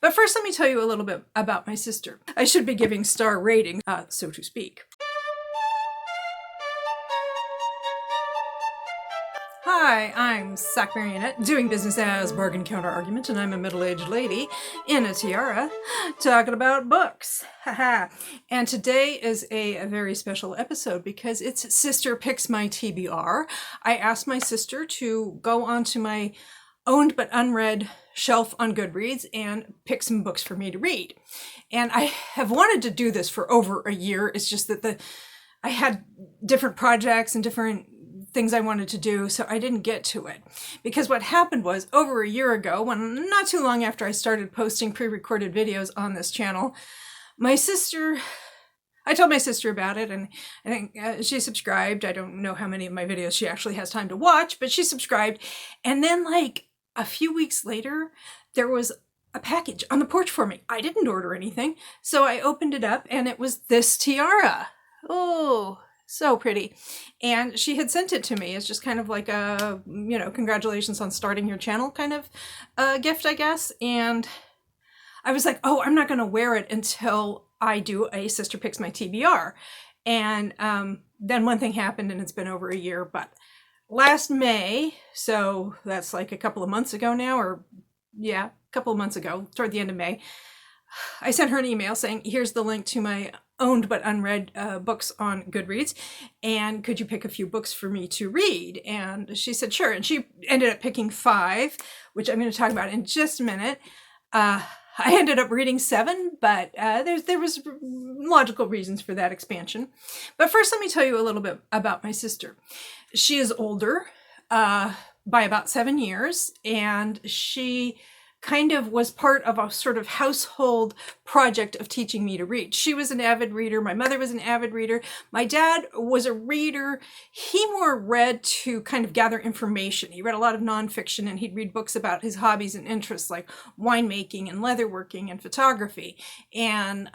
But first, let me tell you a little bit about my sister. I should be giving star rating, so to speak. Hi, I'm Sac Marionette, doing business as bargain counter argument, and I'm a middle-aged lady in a tiara talking about books. Haha. And today is a very special episode because it's Sister Picks My TBR. I asked my sister to go onto my owned but unread shelf on Goodreads and pick some books for me to read. And I have wanted to do this for over a year. It's just that I had different projects and different things I wanted to do, so I didn't get to it. Because what happened was, over a year ago, when not too long after I started posting pre-recorded videos on this channel, I told my sister about it, and I think she subscribed. I don't know how many of my videos she actually has time to watch, but she subscribed. And then like a few weeks later, there was a package on the porch for me. I didn't order anything, so I opened it up and it was this tiara. Oh, so pretty. And she had sent it to me as just kind of like a, congratulations on starting your channel kind of gift, I guess. And I was like, oh, I'm not going to wear it until I do a Sister Picks My TBR. And then one thing happened and it's been over a year, but last May, so that's like a couple of months ago now, a couple of months ago, toward the end of May, I sent her an email saying, here's the link to my owned but unread books on Goodreads, and could you pick a few books for me to read? And she said, sure. And she ended up picking 5, which I'm going to talk about in just a minute. I ended up reading 7, but there was logical reasons for that expansion. But first, let me tell you a little bit about my sister. She is older by about 7 years, and she kind of was part of a sort of household project of teaching me to read. She was an avid reader. My mother was an avid reader. My dad was a reader. He more read to kind of gather information. He read a lot of nonfiction, and he'd read books about his hobbies and interests like winemaking and leatherworking and photography and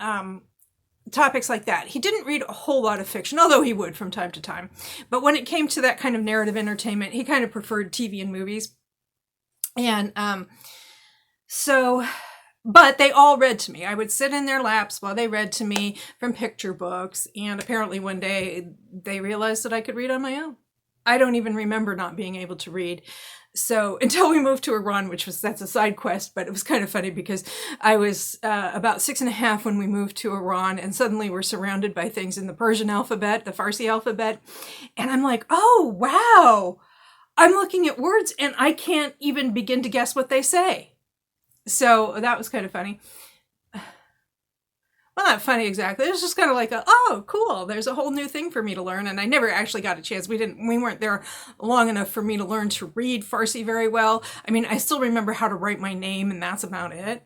topics like that. He didn't read a whole lot of fiction, although he would from time to time. But when it came to that kind of narrative entertainment, he kind of preferred TV and movies. And but they all read to me. I would sit in their laps while they read to me from picture books. And apparently one day they realized that I could read on my own. I don't even remember not being able to read. So until we moved to Iran, that's a side quest, but it was kind of funny because I was about 6.5 when we moved to Iran, and suddenly we're surrounded by things in the Persian alphabet, the Farsi alphabet. And I'm like, oh, wow. I'm looking at words and I can't even begin to guess what they say. So that was kind of funny. Well, not funny exactly. It was just kind of like, oh, cool. There's a whole new thing for me to learn. And I never actually got a chance. We weren't there long enough for me to learn to read Farsi very well. I mean, I still remember how to write my name, and that's about it.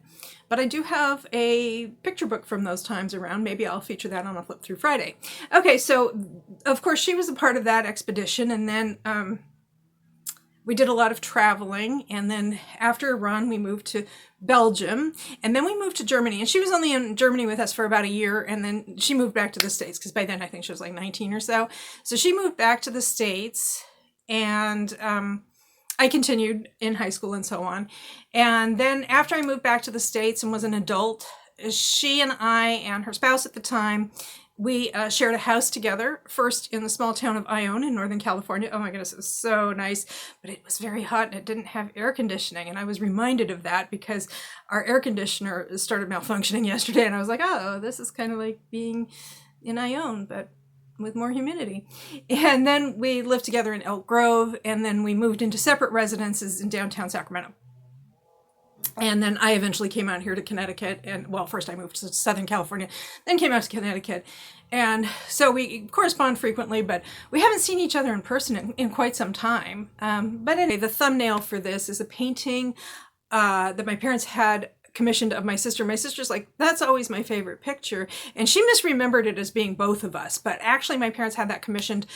But I do have a picture book from those times around. Maybe I'll feature that on a Flip Through Friday. Okay, so of course she was a part of that expedition. And then we did a lot of traveling, and then after Iran, we moved to Belgium, and then we moved to Germany, and she was only in Germany with us for about a year, and then she moved back to the States, because by then I think she was like 19 or so. So she moved back to the States, and I continued in high school and so on. And then after I moved back to the States and was an adult, she and I and her spouse at the time, we shared a house together, first in the small town of Ione in Northern California. Oh my goodness, it was so nice, but it was very hot and it didn't have air conditioning. And I was reminded of that because our air conditioner started malfunctioning yesterday. And I was like, oh, this is kind of like being in Ione, but with more humidity. And then we lived together in Elk Grove, and then we moved into separate residences in downtown Sacramento. And then I eventually came out here to Connecticut, and well, first I moved to Southern California, then came out to Connecticut. And so we correspond frequently, but we haven't seen each other in person in quite some time. But anyway, the thumbnail for this is a painting that my parents had commissioned of my sister. My sister's like, that's always my favorite picture. And she misremembered it as being both of us. But actually my parents had that commissioned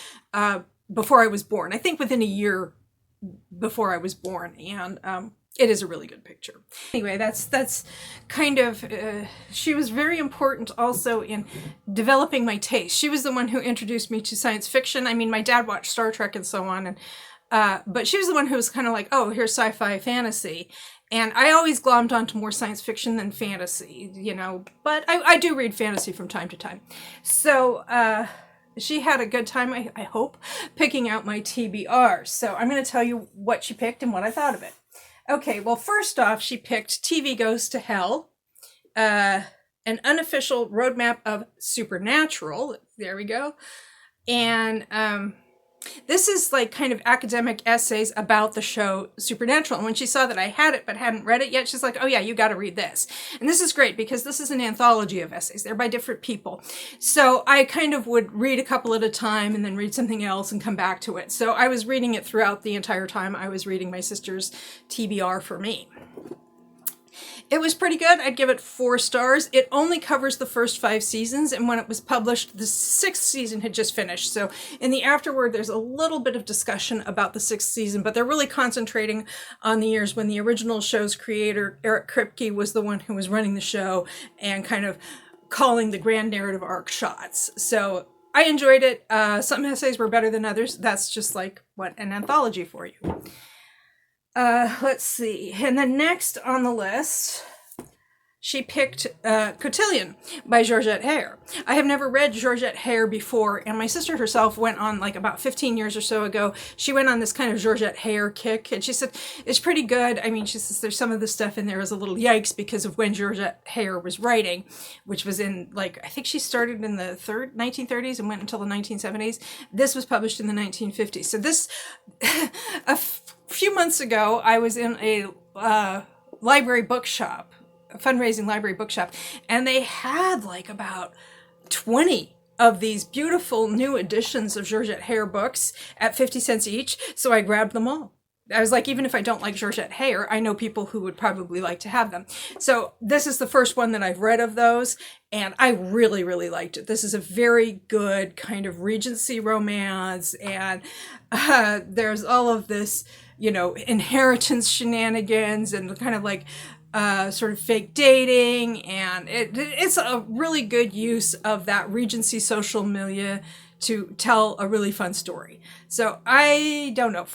before I was born. I think within a year before I was born. And it is a really good picture. Anyway, that's kind of, she was very important also in developing my taste. She was the one who introduced me to science fiction. I mean, my dad watched Star Trek and so on, and but she was the one who was kind of like, oh, here's sci-fi fantasy. And I always glommed onto more science fiction than fantasy, but I do read fantasy from time to time. So she had a good time, I hope, picking out my TBR. So I'm going to tell you what she picked and what I thought of it. Okay, well, first off, she picked TV Goes to Hell, an unofficial roadmap of Supernatural. There we go. And this is like kind of academic essays about the show Supernatural. And when she saw that I had it but hadn't read it yet, she's like, oh yeah, you got to read this. And this is great because this is an anthology of essays. They're by different people. So I kind of would read a couple at a time and then read something else and come back to it. So I was reading it throughout the entire time I was reading my sister's TBR for me. It was pretty good. I'd give it 4 stars. It only covers the first 5 seasons, and when it was published, the 6th season had just finished. So in the afterword, there's a little bit of discussion about the 6th season, but they're really concentrating on the years when the original show's creator, Eric Kripke, was the one who was running the show and kind of calling the grand narrative arc shots. So I enjoyed it. Some essays were better than others. That's just like what an anthology for you. Let's see. And then next on the list, she picked Cotillion by Georgette Heyer. I have never read Georgette Heyer before, and my sister herself went on, like about 15 years or so ago, she went on this kind of Georgette Heyer kick, and she said, it's pretty good. I mean, she says there's some of the stuff in there is a little yikes because of when Georgette Heyer was writing, which was in, like, I think she started in the 1930s and went until the 1970s. This was published in the 1950s. So this, a few months ago, I was in a library bookshop, a fundraising library bookshop, and they had like about 20 of these beautiful new editions of Georgette Heyer books at 50 cents each. So I grabbed them all. I was like, even if I don't like Georgette Heyer, I know people who would probably like to have them. So this is the first one that I've read of those, and I really, really liked it. This is a very good kind of Regency romance, and there's all of this, inheritance shenanigans and kind of like sort of fake dating, and it's a really good use of that Regency social milieu to tell a really fun story. So I don't know.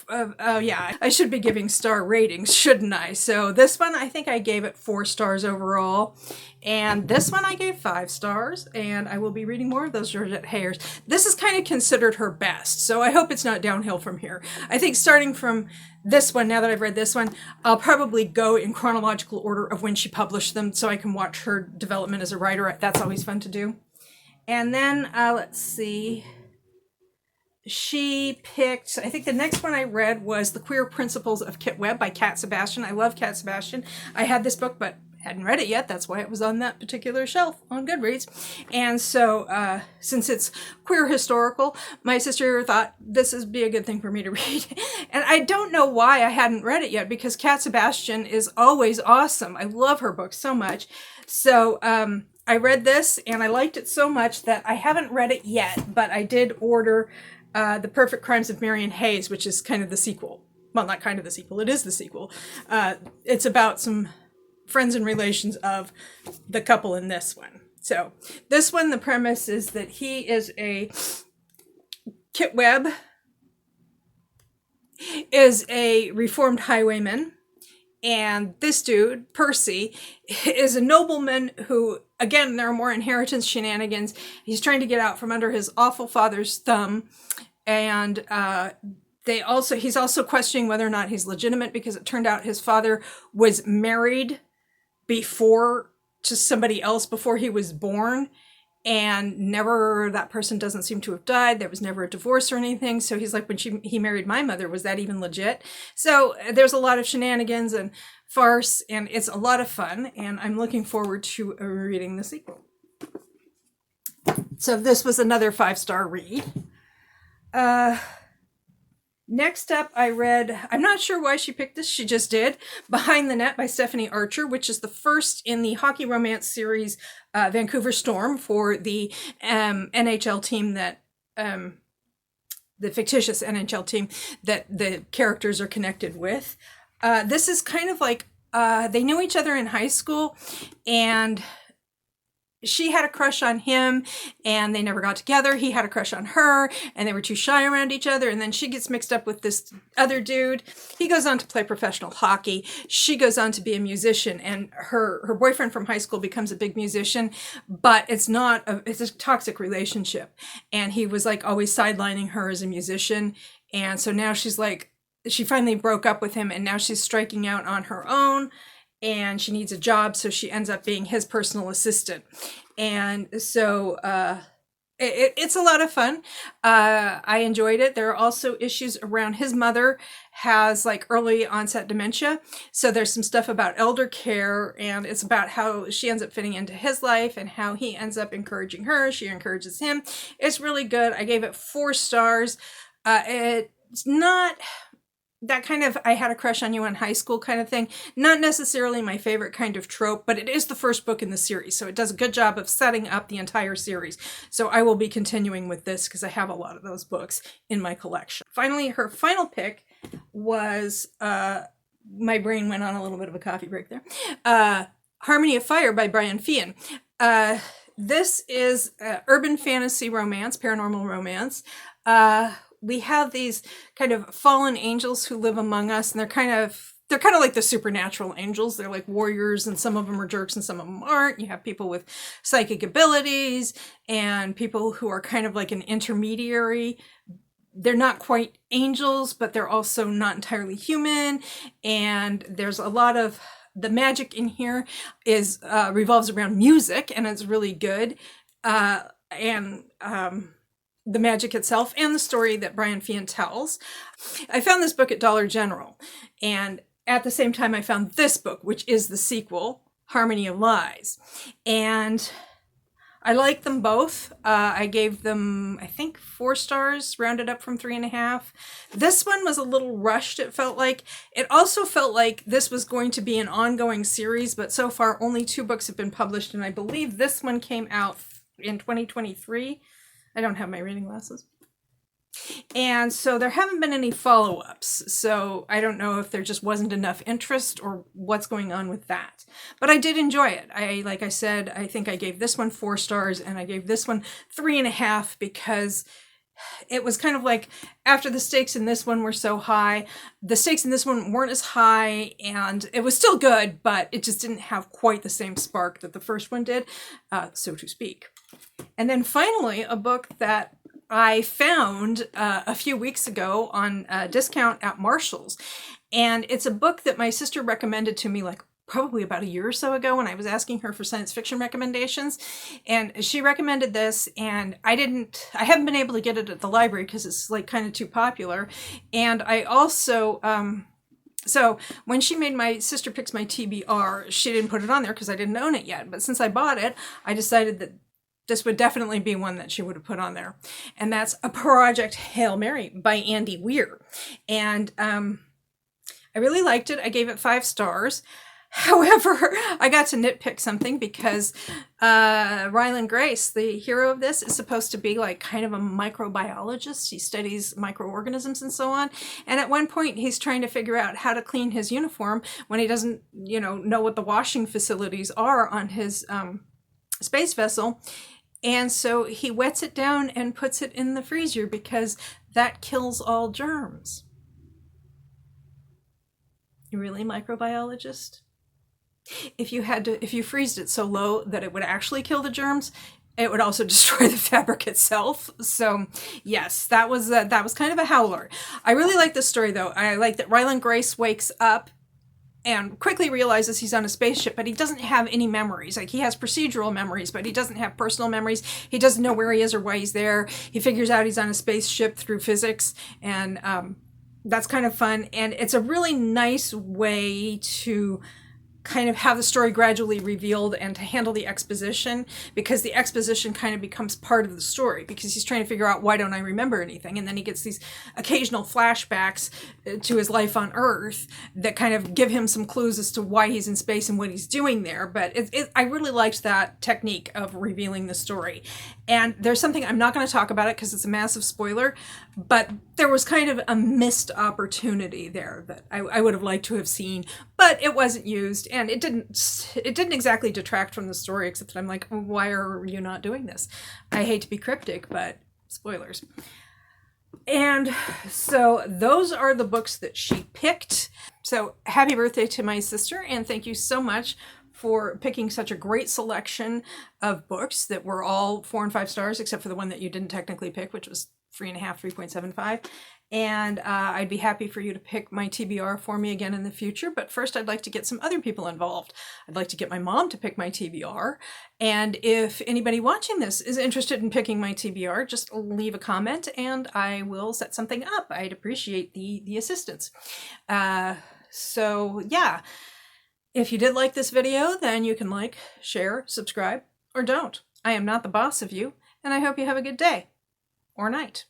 Yeah, I should be giving star ratings, shouldn't I? So this one, I think I gave it 4 stars overall. And this one I gave 5 stars, and I will be reading more of those Georgette Heyers. This is kind of considered her best, so I hope it's not downhill from here. I think starting from this one, now that I've read this one, I'll probably go in chronological order of when she published them so I can watch her development as a writer. That's always fun to do. And then, let's see, she picked, I think the next one I read was The Queer Principles of Kit Webb by Cat Sebastian. I love Cat Sebastian. I had this book, but hadn't read it yet. That's why it was on that particular shelf on Goodreads. And so since it's queer historical, my sister thought this would be a good thing for me to read. And I don't know why I hadn't read it yet, because Cat Sebastian is always awesome. I love her books so much. So I read this and I liked it so much that I haven't read it yet, but I did order The Perfect Crimes of Marion Hayes, which is kind of the sequel. Well, not kind of the sequel. It is the sequel. It's about some friends and relations of the couple in this one. So this one, the premise is that he is Kit Webb is a reformed highwayman, and this dude, Percy, is a nobleman who, again, there are more inheritance shenanigans. He's trying to get out from under his awful father's thumb, and he's also questioning whether or not he's legitimate, because it turned out his father was married before to somebody else before he was born, and that person doesn't seem to have died. There was never a divorce or anything. So he's like, when he married my mother, was that even legit? So there's a lot of shenanigans and farce, and it's a lot of fun, and I'm looking forward to reading the sequel. So this was another 5-star read. Next up, I read, I'm not sure why she picked this, she just did, Behind the Net by Stephanie Archer, which is the first in the hockey romance series Vancouver Storm for the NHL team that, the fictitious NHL team that the characters are connected with. This is kind of like, they knew each other in high school, and she had a crush on him and they never got together. He had a crush on her and they were too shy around each other. And then she gets mixed up with this other dude. He goes on to play professional hockey. She goes on to be a musician, and her boyfriend from high school becomes a big musician, but it's a toxic relationship. And he was like always sidelining her as a musician. And so now she's like, she finally broke up with him and now she's striking out on her own. And she needs a job, so she ends up being his personal assistant. And so it's a lot of fun. I enjoyed it. There are also issues around his mother has like early onset dementia. So there's some stuff about elder care, and it's about how she ends up fitting into his life and how he ends up encouraging her. She encourages him. It's really good. I gave it 4 stars. It's not that kind of I had a crush on you in high school kind of thing. Not necessarily my favorite kind of trope, but it is the first book in the series. So it does a good job of setting up the entire series. So I will be continuing with this because I have a lot of those books in my collection. Finally, her final pick was, my brain went on a little bit of a coffee break there. Harmony of Fire by Brian Feehan. This is urban fantasy romance, paranormal romance. We have these kind of fallen angels who live among us, and they're kind of like the supernatural angels. They're like warriors, and some of them are jerks and some of them aren't. You have people with psychic abilities and people who are kind of like an intermediary. They're not quite angels, but they're also not entirely human. And there's a lot of the magic in here revolves around music, and it's really good. The magic itself and the story that Brian Feehan tells. I found this book at Dollar General, and at the same time I found this book, which is the sequel, Harmony of Lies. And I like them both. I gave them, I think, 4 stars, rounded up from 3.5. This one was a little rushed, it felt like. It also felt like this was going to be an ongoing series, but so far only 2 books have been published, and I believe this one came out in 2023. I don't have my reading glasses. And so there haven't been any follow-ups. So I don't know if there just wasn't enough interest or what's going on with that. But I did enjoy it. Like I said, I think I gave this one 4 stars and I gave this one 3.5 because it was kind of like after the stakes in this one were so high, the stakes in this one weren't as high, and it was still good, but it just didn't have quite the same spark that the first one did, so to speak. And then finally, a book that I found a few weeks ago on discount at Marshall's. And it's a book that my sister recommended to me like probably about a year or so ago when I was asking her for science fiction recommendations. And she recommended this, and I haven't been able to get it at the library because it's like kind of too popular. And I also, so when she made my sister Picks My TBR, she didn't put it on there because I didn't own it yet. But since I bought it, I decided that this would definitely be one that she would have put on there. And that's A Project Hail Mary by Andy Weir. And I really liked it. I gave it 5 stars. However, I got to nitpick something because Ryland Grace, the hero of this, is supposed to be like kind of a microbiologist. He studies microorganisms and so on. And at one point, he's trying to figure out how to clean his uniform when he doesn't, know what the washing facilities are on his space vessel. And so he wets it down and puts it in the freezer because that kills all germs. You really, microbiologist? If you freezed it so low that it would actually kill the germs, it would also destroy the fabric itself. So yes, that was kind of a howler. I really like this story though. I like that Ryland Grace wakes up and quickly realizes he's on a spaceship, but he doesn't have any memories. Like, he has procedural memories, but he doesn't have personal memories. He doesn't know where he is or why he's there. He figures out he's on a spaceship through physics, and that's kind of fun. And it's a really nice way to kind of have the story gradually revealed and to handle the exposition, because the exposition kind of becomes part of the story because he's trying to figure out, why don't I remember anything? And then he gets these occasional flashbacks to his life on Earth that kind of give him some clues as to why he's in space and what he's doing there. But I really liked that technique of revealing the story. And there's something, I'm not going to talk about it because it's a massive spoiler, but there was kind of a missed opportunity there that I would have liked to have seen, but it wasn't used. and it didn't exactly detract from the story, except that I'm like, why are you not doing this? I hate to be cryptic, but spoilers. And so those are the books that she picked. So happy birthday to my sister, and thank you so much for picking such a great selection of books that were all 4 and 5 stars, except for the one that you didn't technically pick, which was 3.5, 3.75. And I'd be happy for you to pick my TBR for me again in the future. But first, I'd like to get some other people involved. I'd like to get my mom to pick my TBR. And if anybody watching this is interested in picking my TBR, just leave a comment and I will set something up. I'd appreciate the assistance. So yeah, if you did like this video, then you can like, share, subscribe, or don't. I am not the boss of you, and I hope you have a good day or night.